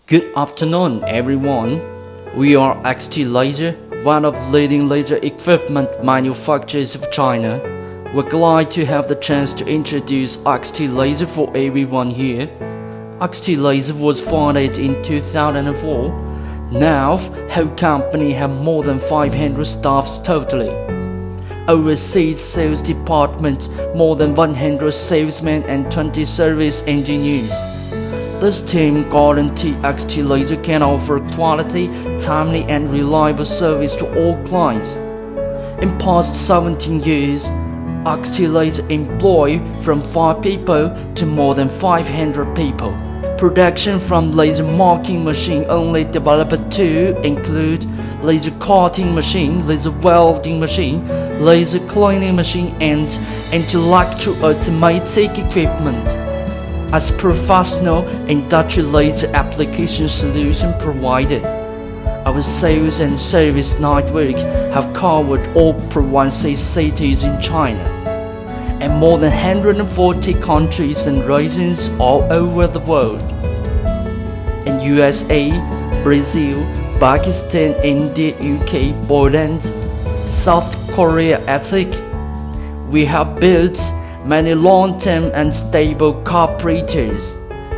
Good afternoon, everyone. We are XT Laser, one of leading laser equipment manufacturers of China. We're glad to have the chance to introduce XT Laser for everyone here. XT Laser was founded in 2004. Now, our company has more than 500 staffs totally. Overseas sales department, more than 100 salesmen and 20 service engineers. This team guarantees XT Laser can offer quality, timely and reliable service to all clients. In past 17 years, XT Laser employ from 5 people to more than 500 people. Production from laser marking machine only developed to include laser cutting machine, laser welding machine, laser cleaning machine and intellectual automatic equipment. As professional industrial laser application solution provider, our sales and service network have covered all provinces cities in China and more than 140 countries and regions all over the world. In USA, Brazil, Pakistan, India, UK, Poland, South Korea, etc. We have built many long-term and stable cooperators.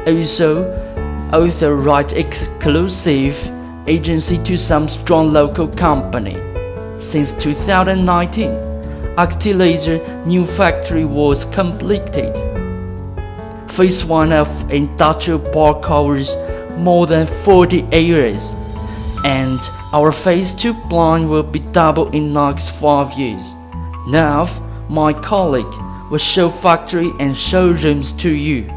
Also, authorized exclusive agency to some strong local company. Since 2019, XT Laser new factory was completed. Phase 1 of industrial park covers more than 40 areas, and our Phase 2 plan will be double in next 5 years. Now, my colleague will show factory and showrooms to you.